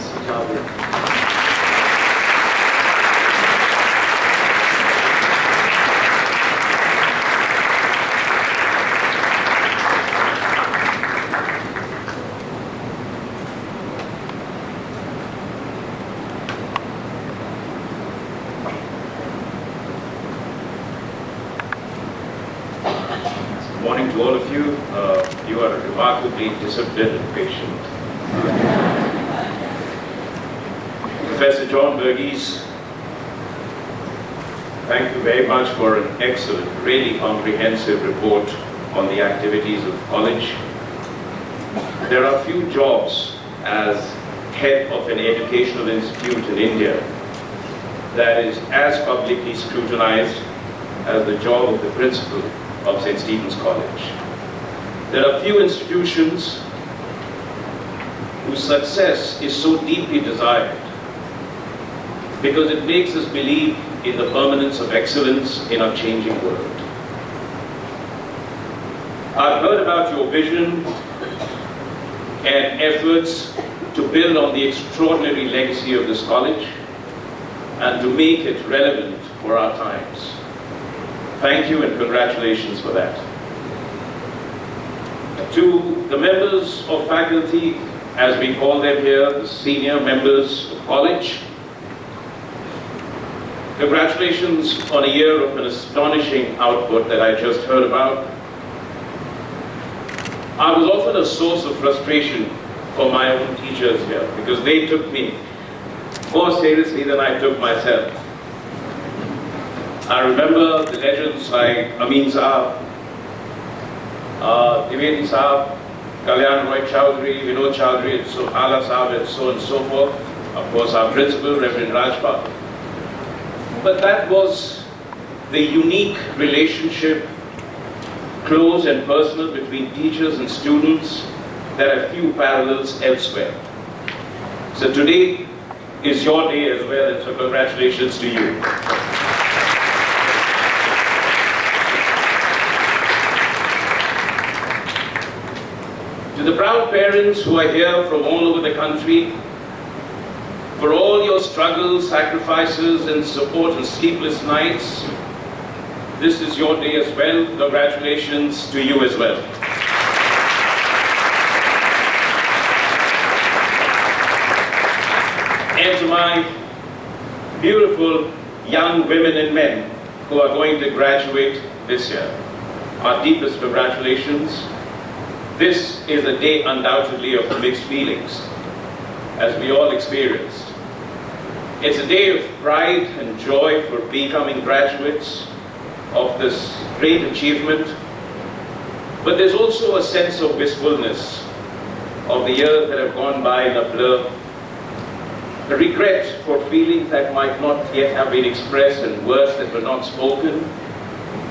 Mr. Jawed. Good morning to all of you. You are remarkably disciplined and patient. Professor John Burgess, thank you very much for an excellent, really comprehensive report on the activities of the college. There are few jobs as head of an educational institute in India that is as publicly scrutinized as the job of the principal of St. Stephen's College. There are few institutions whose success is so deeply desired because it makes us believe in the permanence of excellence in our changing world. I've heard about your vision and efforts to build on the extraordinary legacy of this college and to make it relevant for our times. Thank you and congratulations for that. To the members of faculty, as we call them here, the senior members of college, congratulations on a year of an astonishing output that I just heard about. I was often a source of frustration for my own teachers here because they took me more seriously than I took myself. I remember the legends like Amin Saab, Divedi Saab, Kalyan Roy Chowdhury, Vinod Chowdhury, and so Hala Saab, and so on and so forth. Of course, our principal, Reverend Rajpal. But that was the unique relationship, close and personal, between teachers and students that have few parallels elsewhere. So today is your day as well, and so congratulations to you. To the proud parents who are here from all over the country, for all your struggles, sacrifices, and support and sleepless nights, this is your day as well. Congratulations to you as well. And to my beautiful young women and men who are going to graduate this year, our deepest congratulations. This is a day undoubtedly of mixed feelings, as we all experienced. It's a day of pride and joy for becoming graduates of this great achievement, but there's also a sense of wistfulness of the years that have gone by in a blur, a regret for feelings that might not yet have been expressed and words that were not spoken,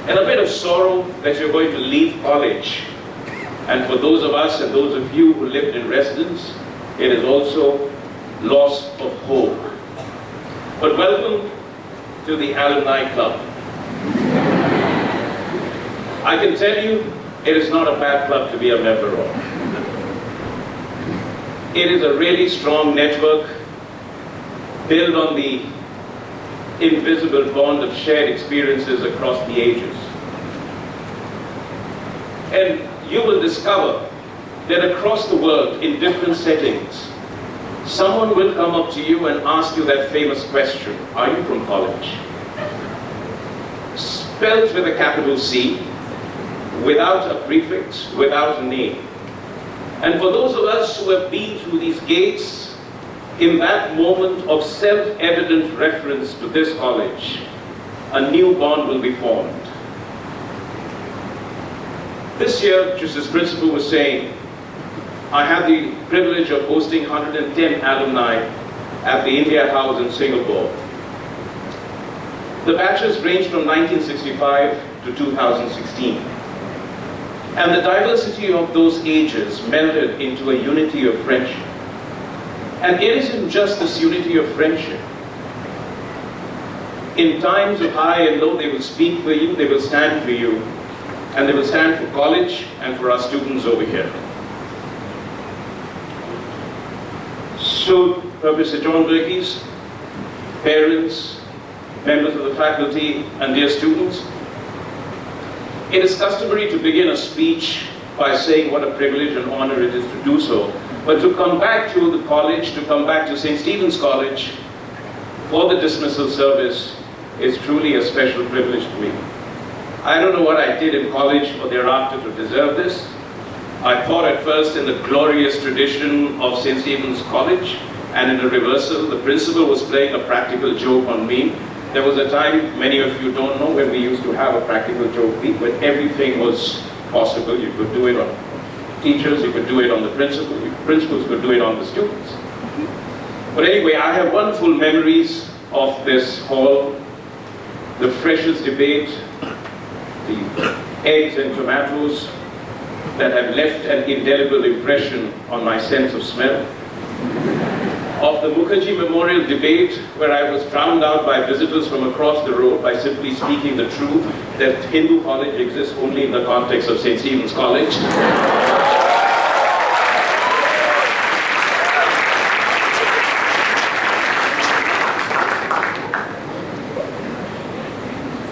and a bit of sorrow that you're going to leave college. And for those of us and those of you who lived in residence, it is also loss of hope. But welcome to the Alumni Club. I can tell you, it is not a bad club to be a member of. It is a really strong network built on the invisible bond of shared experiences across the ages. And you will discover that across the world, in different settings, someone will come up to you and ask you that famous question, are you from college? Spelled with a capital C, without a prefix, without a name. And for those of us who have been through these gates, in that moment of self-evident reference to this college, a new bond will be formed. This year, just as principal was saying, I had the privilege of hosting 110 alumni at the India House in Singapore. The batches ranged from 1965 to 2016. And the diversity of those ages melded into a unity of friendship. And it isn't just this unity of friendship. In times of high and low, they will speak for you, they will stand for you, and they will stand for college and for our students over here. to Professor John Burke's parents, members of the faculty, and dear students. It is customary to begin a speech by saying what a privilege and honor it is to do so. But to come back to the college, to come back to St. Stephen's College for the dismissal service is truly a special privilege to me. I don't know what I did in college or thereafter to deserve this. I thought at first in the glorious tradition of St. Stephen's College, and in a reversal, the principal was playing a practical joke on me. There was a time, many of you don't know, when we used to have a practical joke week, when everything was possible. You could do it on teachers, you could do it on the principals could do it on the students. But anyway, I have wonderful memories of this hall, the freshest debate, the eggs and tomatoes that have left an indelible impression on my sense of smell, of the Mukherjee Memorial debate where I was drowned out by visitors from across the road by simply speaking the truth that Hindu college exists only in the context of St. Stephen's College.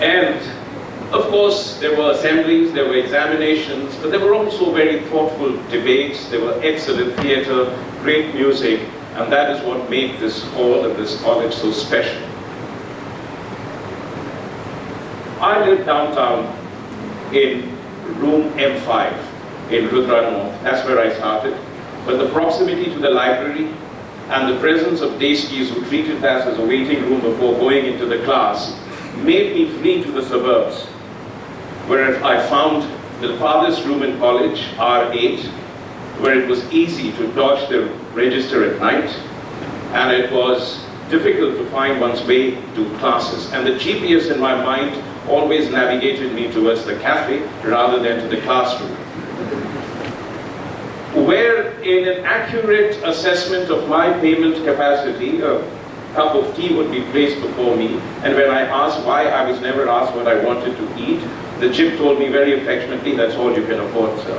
And of course, there were assemblies, there were examinations, but there were also very thoughtful debates, there were excellent theater, great music, and that is what made this hall and this college so special. I live downtown in room M5 in Rudra North. That's where I started. But the proximity to the library and the presence of day skis who treated that as a waiting room before going into the class made me flee to the suburbs, where I found the farthest room in college, R8, where it was easy to dodge the register at night, and it was difficult to find one's way to classes. And the GPS in my mind always navigated me towards the cafe rather than to the classroom, where in an accurate assessment of my payment capacity, a cup of tea would be placed before me, and when I asked why I was never asked what I wanted to eat, the gyp told me very affectionately, "That's all you can afford, sir."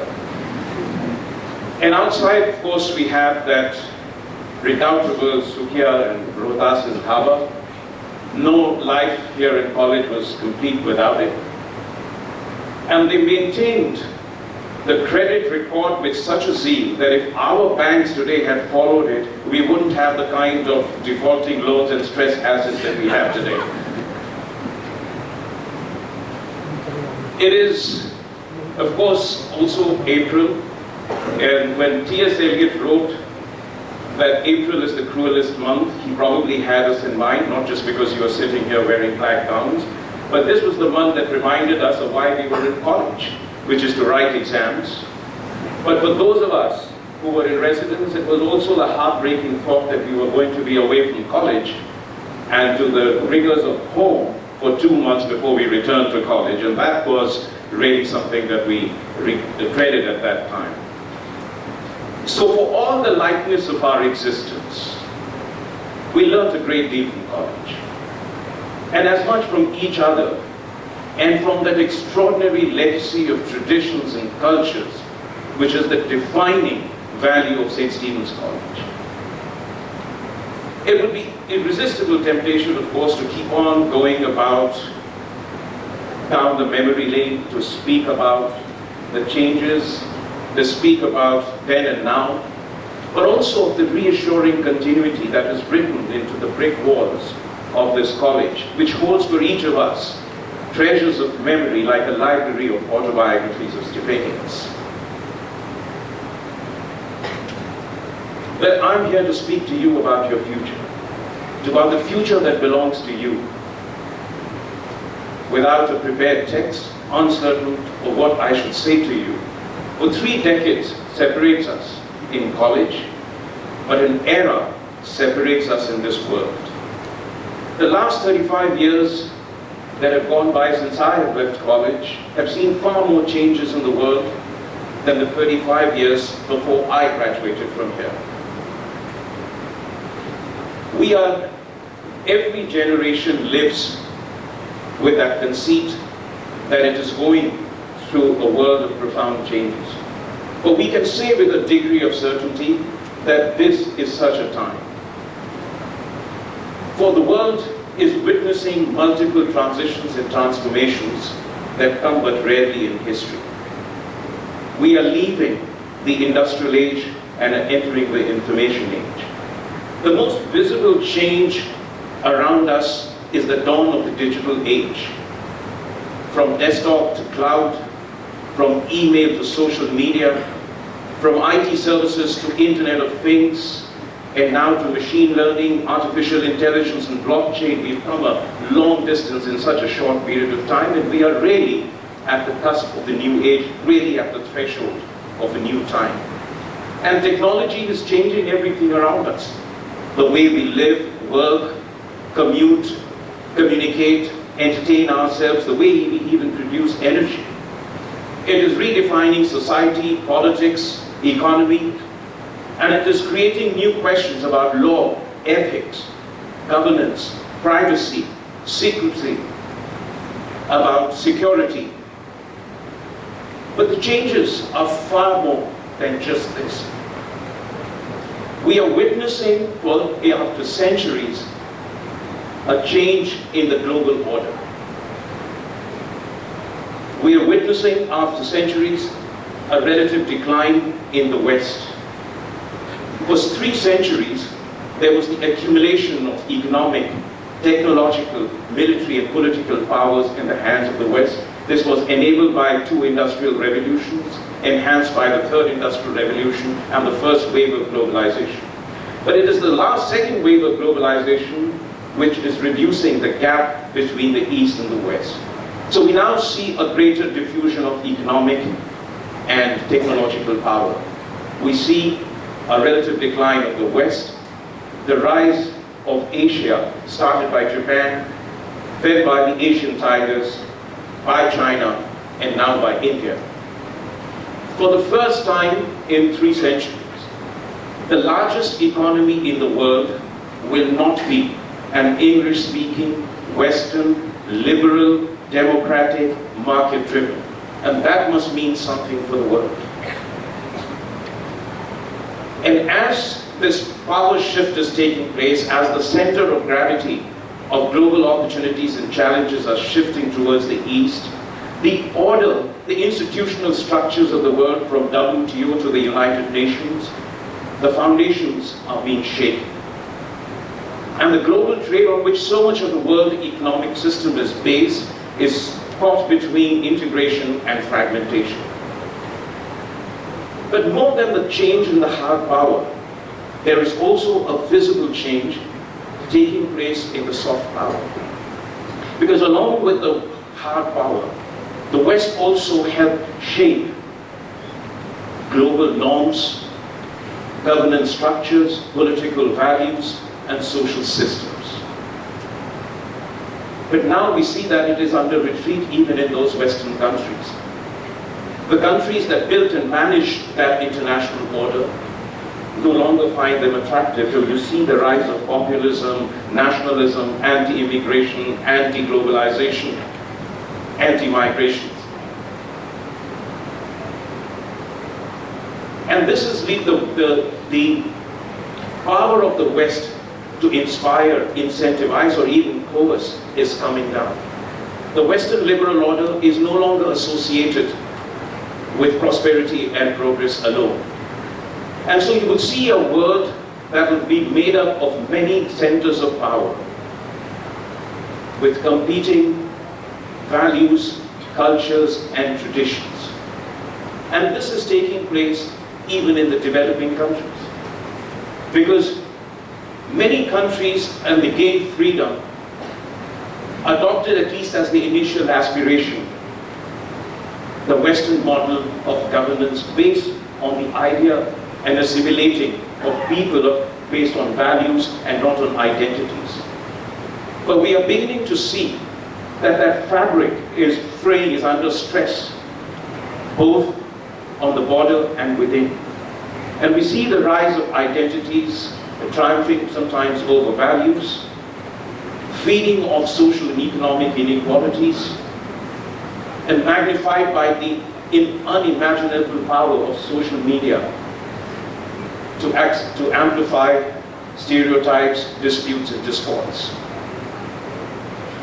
And outside, of course, we have that redoubtable Sukhia and Rohtas's dhaba. No life here in college was complete without it. And they maintained the credit record with such a zeal that if our banks today had followed it, we wouldn't have the kind of defaulting loans and stress assets that we have today. It is, of course, also April, and when T.S. Eliot wrote that April is the cruelest month, he probably had us in mind, not just because you are sitting here wearing black gowns, but this was the month that reminded us of why we were in college, which is to write exams. But for those of us who were in residence, it was also the heartbreaking thought that we were going to be away from college and to the rigors of home for 2 months before we returned to college, and that was really something that we dreaded at that time. So for all the lightness of our existence, we learned a great deal from college, and as much from each other, and from that extraordinary legacy of traditions and cultures, which is the defining value of St. Stephen's College. It would be irresistible temptation, of course, to keep on going about down the memory lane, to speak about the changes, to speak about then and now, but also of the reassuring continuity that is written into the brick walls of this college, which holds for each of us treasures of memory like a library of autobiographies of Stepanians. But I'm here to speak to you about your future, about the future that belongs to you. Without a prepared text, uncertain of what I should say to you, for 3 decades separates us in college, but an era separates us in this world. The last 35 years that have gone by since I have left college have seen far more changes in the world than the 35 years before I graduated from here. Every generation lives with that conceit that it is going through a world of profound changes. But we can say with a degree of certainty that this is such a time. For the world is witnessing multiple transitions and transformations that come but rarely in history. We are leaving the industrial age and are entering the information age. The most visible change around us is the dawn of the digital age. From desktop to cloud, from email to social media, from IT services to Internet of Things, and now to machine learning, artificial intelligence, and blockchain. We've come a long distance in such a short period of time, and we are really at the cusp of the new age, really at the threshold of a new time. And technology is changing everything around us. The way we live, work, commute, communicate, entertain ourselves, the way we even produce energy. It is redefining society, politics, economy, and it is creating new questions about law, ethics, governance, privacy, secrecy, about security. But the changes are far more than just this. We are witnessing, well, after centuries, a change in the global order. We are witnessing, after centuries, a relative decline in the West. For 3 centuries, there was the accumulation of economic, technological, military, and political powers in the hands of the West. This was enabled by 2 industrial revolutions, enhanced by the 3rd industrial revolution and the first wave of globalization. But it is the second wave of globalization which is reducing the gap between the East and the West. So we now see a greater diffusion of economic and technological power. We see a relative decline of the West, the rise of Asia, started by Japan, fed by the Asian tigers, by China, and now by India. For the first time in 3 centuries, the largest economy in the world will not be an English-speaking, Western, liberal, democratic, market-driven. And that must mean something for the world. And as this power shift is taking place, as the center of gravity of global opportunities and challenges are shifting towards the East, the order, the institutional structures of the world, from WTO to the United Nations, the foundations are being shaken. And the global trade on which so much of the world economic system is based is caught between integration and fragmentation. But more than the change in the hard power, there is also a visible change taking place in the soft power. Because along with the hard power, the West also helped shape global norms, governance structures, political values, and social systems. But now we see that it is under retreat even in those Western countries. The countries that built and managed that international order no longer find them attractive. So you see the rise of populism, nationalism, anti-immigration, anti-globalization, anti-migration. And this is the power of the West to inspire, incentivize, or even coerce is coming down. The Western liberal order is no longer associated with prosperity and progress alone. And so you will see a world that will be made up of many centers of power with competing values, cultures, and traditions. And this is taking place even in the developing countries. Because many countries, and they gained freedom, adopted, at least as the initial aspiration, the Western model of governance based on the idea and assimilating of people based on values and not on identities. But we are beginning to see that that fabric is fraying, is under stress, both on the border and within. And we see the rise of identities triumphing sometimes over values, feeding of social and economic inequalities, and magnified by the unimaginable power of social media to amplify stereotypes, disputes, and discords.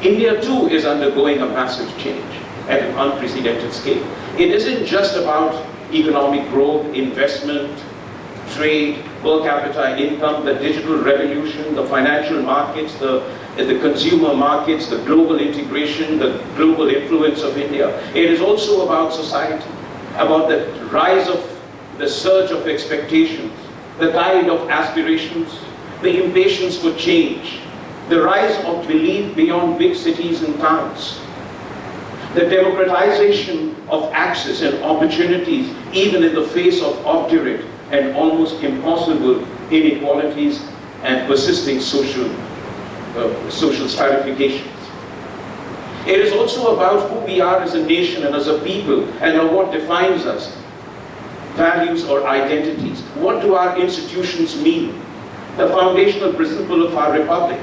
India too is undergoing a massive change at an unprecedented scale. It isn't just about economic growth, investment, trade, per capita income, the digital revolution, the financial markets, the consumer markets, the global integration, the global influence of India. It is also about society, about the rise of the surge of expectations, the tide of aspirations, the impatience for change, the rise of belief beyond big cities and towns, the democratization of access and opportunities even in the face of obdurate and almost impossible inequalities and persisting social stratifications. It is also about who we are as a nation and as a people and what defines us, values or identities. What do our institutions mean? The foundational principle of our republic,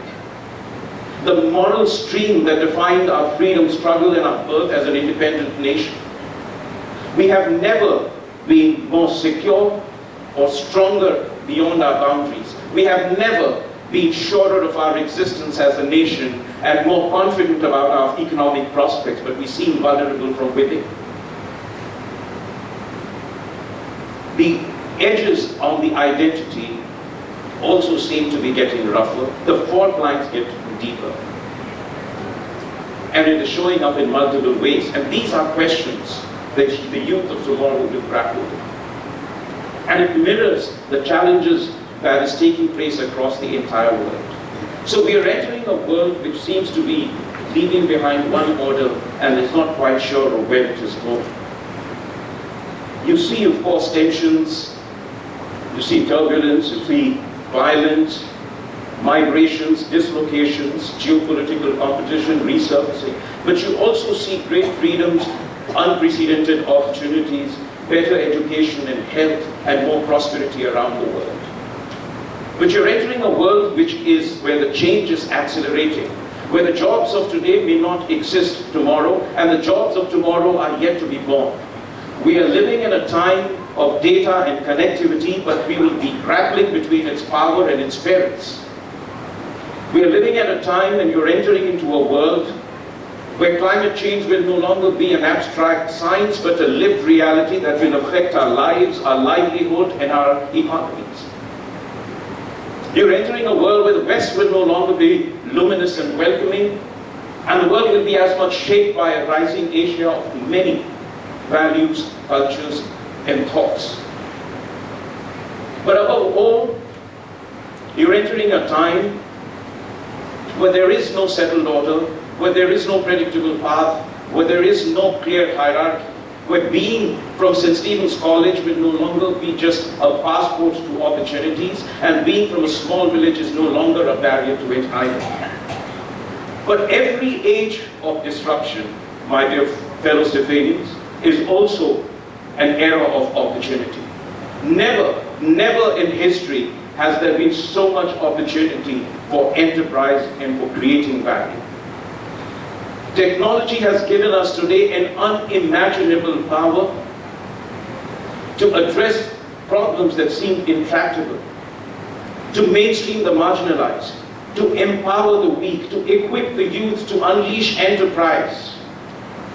the moral stream that defined our freedom struggle and our birth as an independent nation. We have never been more secure or stronger beyond our boundaries. We have never been surer of our existence as a nation and more confident about our economic prospects, but we seem vulnerable from within. The edges on the identity also seem to be getting rougher. The fault lines get deeper. And it is showing up in multiple ways. And these are questions that the youth of tomorrow will grapple with. And it mirrors the challenges that is taking place across the entire world. So we are entering a world which seems to be leaving behind one order and is not quite sure of where it is going. You see, of course, tensions, you see turbulence, you see violence, migrations, dislocations, geopolitical competition, resurfacing. But you also see great freedoms, unprecedented opportunities, better education and health, and more prosperity around the world. But you're entering a world which is where the change is accelerating, where the jobs of today may not exist tomorrow, and the jobs of tomorrow are yet to be born. We are living in a time of data and connectivity, but we will be grappling between its power and its perils. We are living at a time when you're entering into a world where climate change will no longer be an abstract science, but a lived reality that will affect our lives, our livelihood, and our economies. You're entering a world where the West will no longer be luminous and welcoming, and the world will be as much shaped by a rising Asia of many values, cultures, and thoughts. But above all, you're entering a time where there is no settled order, where there is no predictable path, where there is no clear hierarchy, where being from St. Stephen's College will no longer be just a passport to opportunities, and being from a small village is no longer a barrier to it either. But every age of disruption, my dear fellow Stephanians, is also an era of opportunity. Never, never in history has there been so much opportunity for enterprise and for creating value. Technology has given us today an unimaginable power to address problems that seemed intractable, to mainstream the marginalized, to empower the weak, to equip the youth to unleash enterprise,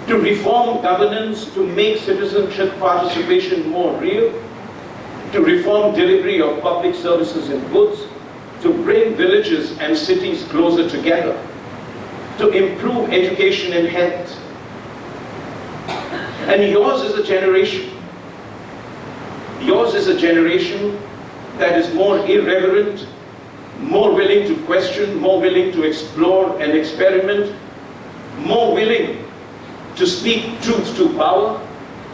to reform governance, to make citizenship participation more real, to reform delivery of public services and goods, to bring villages and cities closer together, to improve education and health. And yours is a generation that is more irreverent, more willing to question, more willing to explore and experiment, more willing to speak truth to power.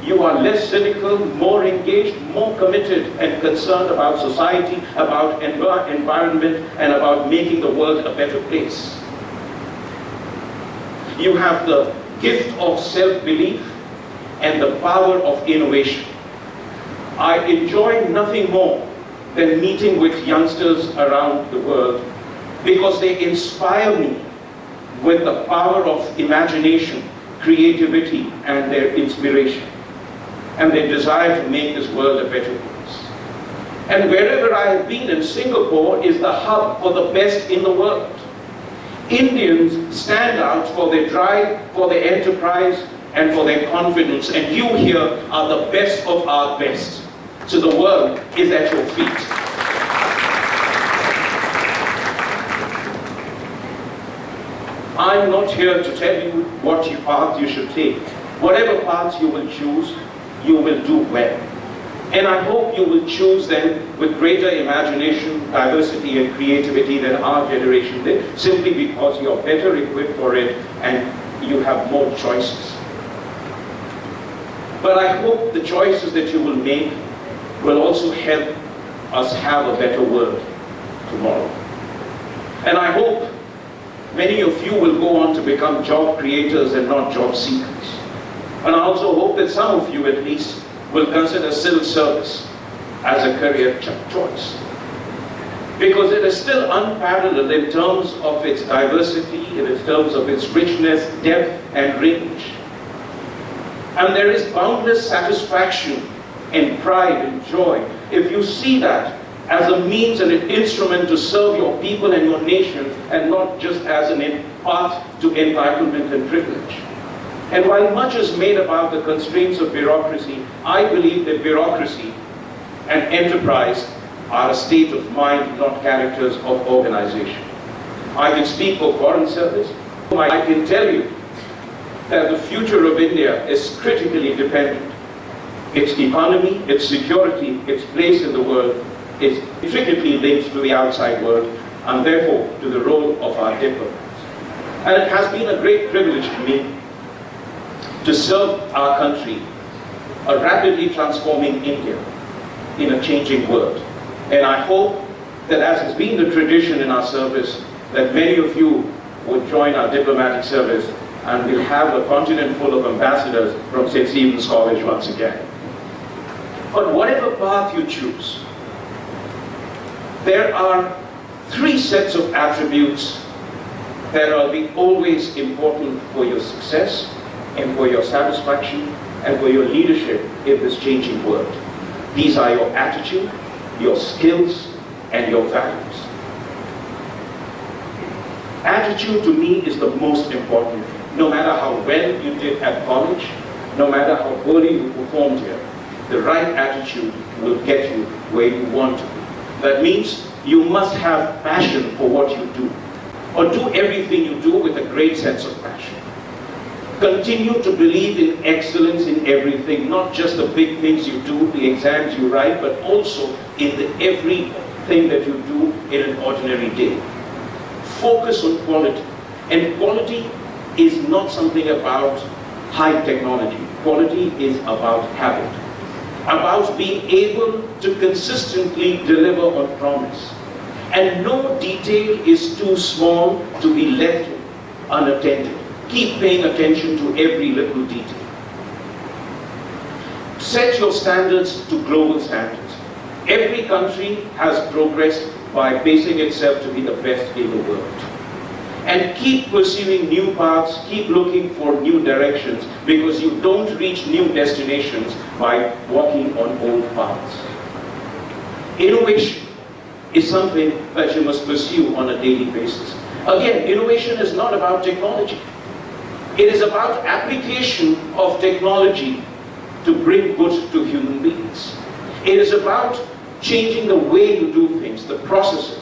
You are less cynical, more engaged, more committed and concerned about society, about environment, and about making the world a better place. You have the gift of self-belief and the power of innovation. I enjoy nothing more than meeting with youngsters around the world because they inspire me with the power of imagination, creativity, and their inspiration, and their desire to make this world a better place. And wherever I have been, in Singapore is the hub for the best in the world. Indians stand out for their drive, for their enterprise, and for their confidence. And you here are the best of our best. So the world is at your feet. I'm not here to tell you what path you should take. Whatever paths you will choose, you will do well. And I hope you will choose them with greater imagination, diversity, and creativity than our generation did, simply because you're better equipped for it and you have more choices. But I hope the choices that you will make will also help us have a better world tomorrow. And I hope many of you will go on to become job creators and not job seekers. And I also hope that some of you, at least, will consider civil service as a career choice. Because it is still unparalleled in terms of its diversity, in terms of its richness, depth, and range. And there is boundless satisfaction and pride and joy if you see that as a means and an instrument to serve your people and your nation, and not just as a path to entitlement and privilege. And while much is made about the constraints of bureaucracy, I believe that bureaucracy and enterprise are a state of mind, not characters of organization. I can speak for Foreign Service. I can tell you that the future of India is critically dependent. Its economy, its security, its place in the world is intricately linked to the outside world, and therefore to the role of our diplomats. And it has been a great privilege to me to serve our country, a rapidly transforming India in a changing world. And I hope that, as has been the tradition in our service, that many of you would join our diplomatic service, and we'll have a continent full of ambassadors from St. Stephen's College once again. But whatever path you choose, there are three sets of attributes that will be always important for your success and for your satisfaction and for your leadership in this changing world. These are your attitude, your skills, and your values. Attitude to me is the most important thing. No matter how well you did at college, no matter how poorly you performed here, the right attitude will get you where you want to be. That means you must have passion for what you do, or do everything you do with a great sense of passion. Continue to believe in excellence in everything, not just the big things you do, the exams you write, but also in everything that you do in an ordinary day. Focus on quality. And quality is not something about high technology. Quality is about habit, about being able to consistently deliver on promise. And no detail is too small to be left unattended. Keep paying attention to every little detail. Set your standards to global standards. Every country has progressed by basing itself to be the best in the world. And keep pursuing new paths, keep looking for new directions, because you don't reach new destinations by walking on old paths. Innovation is something that you must pursue on a daily basis. Again, innovation is not about technology. It is about application of technology to bring good to human beings. It is about changing the way you do things, the processes.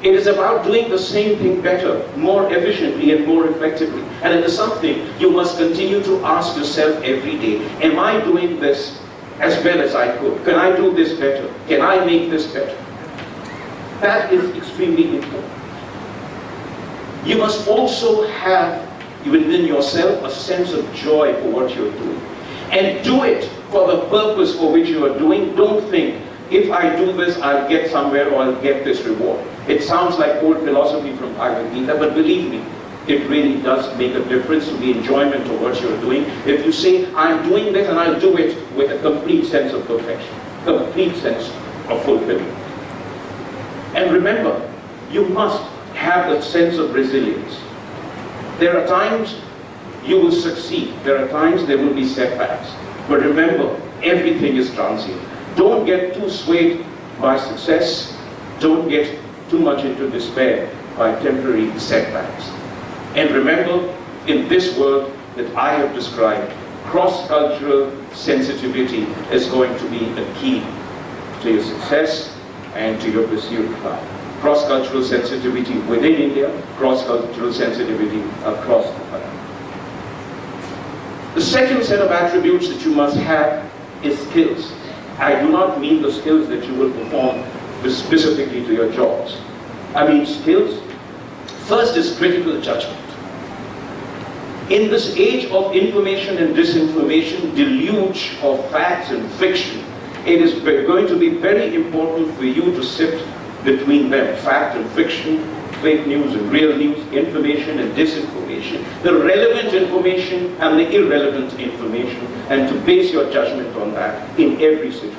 It is about doing the same thing better, more efficiently and more effectively. And it is something you must continue to ask yourself every day. Am I doing this as well as I could? Can I do this better? Can I make this better? That is extremely important. You must also have within yourself a sense of joy for what you're doing. And do it for the purpose for which you are doing. Don't think, if I do this, I'll get somewhere or I'll get this reward. It sounds like old philosophy from Bhagavad Gita, but believe me, it really does make a difference to the enjoyment of what you're doing. If you say, I'm doing this and I'll do it with a complete sense of perfection, complete sense of fulfillment. And remember, you must have that sense of resilience. There are times you will succeed. There are times there will be setbacks. But remember, everything is transient. Don't get too swayed by success. Don't get too much into despair by temporary setbacks. And remember, in this world that I have described, cross-cultural sensitivity is going to be a key to your success and to your pursuit of life. Cross-cultural sensitivity within India, cross-cultural sensitivity across the country. The second set of attributes that you must have is skills. I do not mean the skills that you will perform specifically to your jobs. I mean skills. First is critical judgment. In this age of information and disinformation, deluge of facts and fiction, it is going to be very important for you to sift between them, fact and fiction, fake news and real news, information and disinformation, the relevant information and the irrelevant information, and to base your judgment on that in every situation.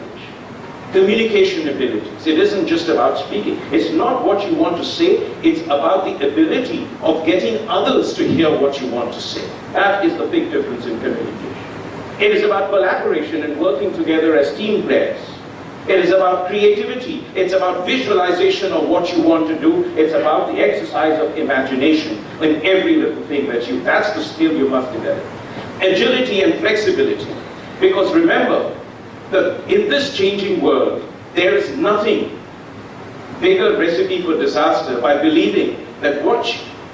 Communication abilities. It isn't just about speaking. It's not what you want to say, it's about the ability of getting others to hear what you want to say. That is the big difference in communication. It is about collaboration and working together as team players. It is about creativity. It's about visualization of what you want to do. It's about the exercise of imagination in every little thing that you, that's the skill you must develop. Agility and flexibility. Because remember, that in this changing world, there is nothing bigger recipe for disaster by believing that what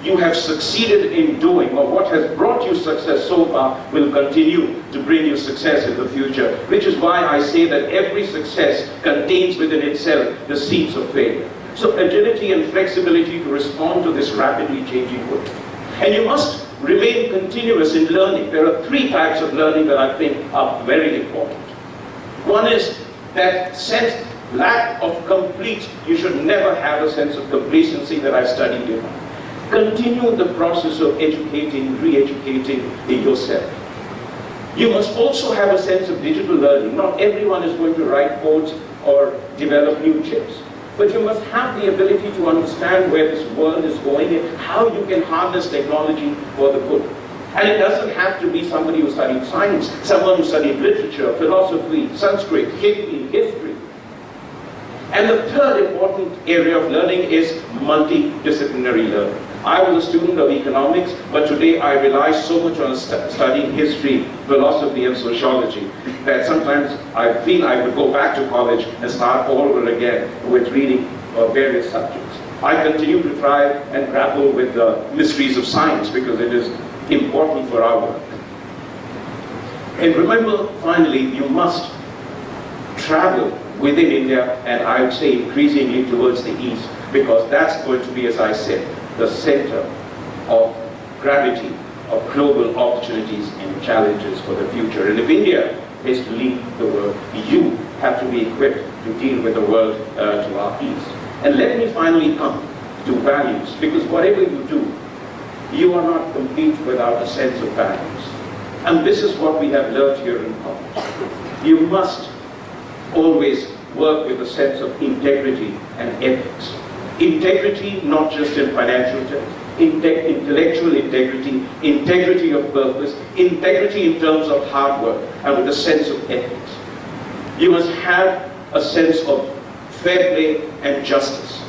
you have succeeded in doing or what has brought you success so far will continue to bring you success in the future, which is why I say that every success contains within itself the seeds of failure. So agility and flexibility to respond to this rapidly changing world. And you must remain continuous in learning. There are three types of learning that I think are very important. One is that lack of you should never have a sense of complacency that I studied in. Continue the process of educating, re-educating yourself. You must also have a sense of digital learning. Not everyone is going to write codes or develop new chips. But you must have the ability to understand where this world is going and how you can harness technology for the good. And it doesn't have to be somebody who studied science, someone who studied literature, philosophy, Sanskrit, Hindi, history. And the third important area of learning is multidisciplinary learning. I was a student of economics, but today I rely so much on studying history, philosophy, and sociology that sometimes I feel I would go back to college and start all over again with reading various subjects. I continue to try and grapple with the mysteries of science because it is important for our work. And remember, finally, you must travel within India, and I would say increasingly towards the east, because that's going to be, as I said, the center of gravity of global opportunities and challenges for the future. And if India is to lead the world, you have to be equipped to deal with the world to our east. And let me finally come to values, because whatever you do, you are not complete without a sense of values. And this is what we have learned here in college. You must always work with a sense of integrity and ethics. Integrity not just in financial terms, intellectual integrity, integrity of purpose, integrity in terms of hard work, and with a sense of ethics. You must have a sense of fair play and justice.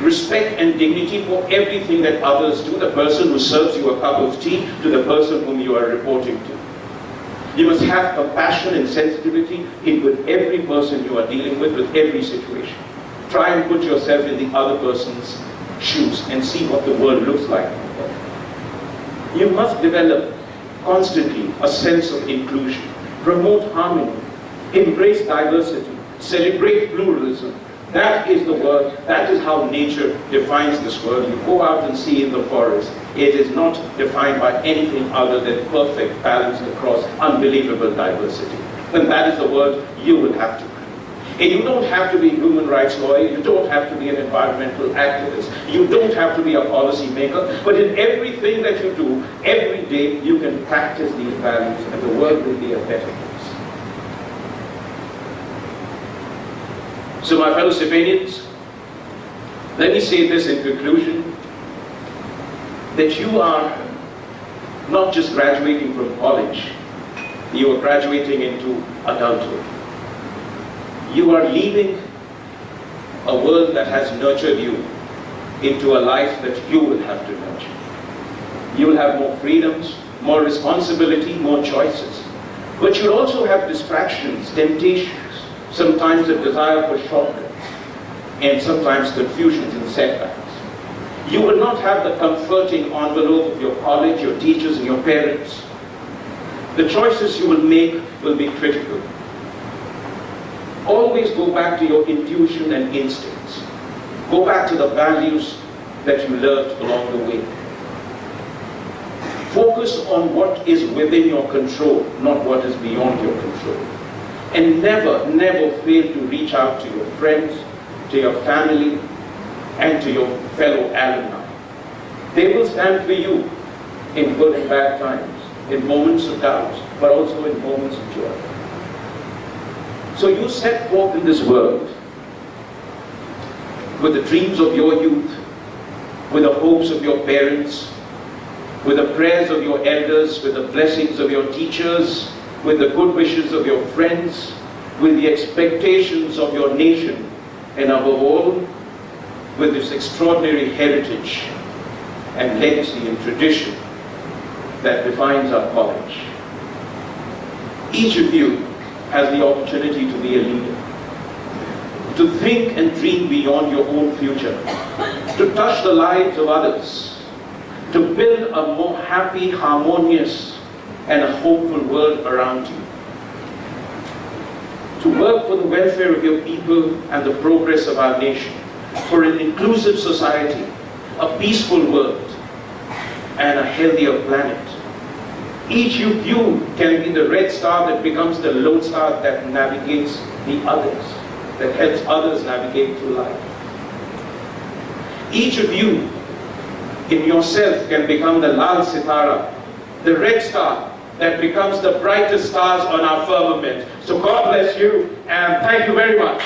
Respect and dignity for everything that others do, the person who serves you a cup of tea to the person whom you are reporting to. You must have compassion and sensitivity with every person you are dealing with every situation. Try and put yourself in the other person's shoes and see what the world looks like. You must develop constantly a sense of inclusion, promote harmony, embrace diversity, celebrate pluralism. That is the world, that is how nature defines this world. You go out and see in the forest, it is not defined by anything other than perfect balance across unbelievable diversity. And that is the world you will have to create. And you don't have to be a human rights lawyer, you don't have to be an environmental activist, you don't have to be a policy maker, but in everything that you do, every day you can practice these values and the world will be a better place. So my fellow civilians, let me say this in conclusion, that you are not just graduating from college, you are graduating into adulthood. You are leaving a world that has nurtured you into a life that you will have to nurture. You will have more freedoms, more responsibility, more choices. But you'll also have distractions, temptations, sometimes a desire for shortcuts, and sometimes confusions and setbacks. You will not have the comforting envelope of your college, your teachers, and your parents. The choices you will make will be critical. Always go back to your intuition and instincts. Go back to the values that you learned along the way. Focus on what is within your control, not what is beyond your control. And never, never fail to reach out to your friends, to your family, and to your fellow alumni. They will stand for you in good and bad times, in moments of doubt, but also in moments of joy. So you set forth in this world with the dreams of your youth, with the hopes of your parents, with the prayers of your elders, with the blessings of your teachers, with the good wishes of your friends, with the expectations of your nation, and above all, with this extraordinary heritage and legacy and tradition that defines our college. Each of you has the opportunity to be a leader, to think and dream beyond your own future, to touch the lives of others, to build a more happy, harmonious, and a hopeful world around you, to work for the welfare of your people and the progress of our nation, for an inclusive society, a peaceful world, and a healthier planet. Each of you can be the red star that becomes the lone star that navigates the others, that helps others navigate through life. Each of you in yourself can become the Lal Sitara, the red star that becomes the brightest stars on our firmament. So God bless you, and thank you very much.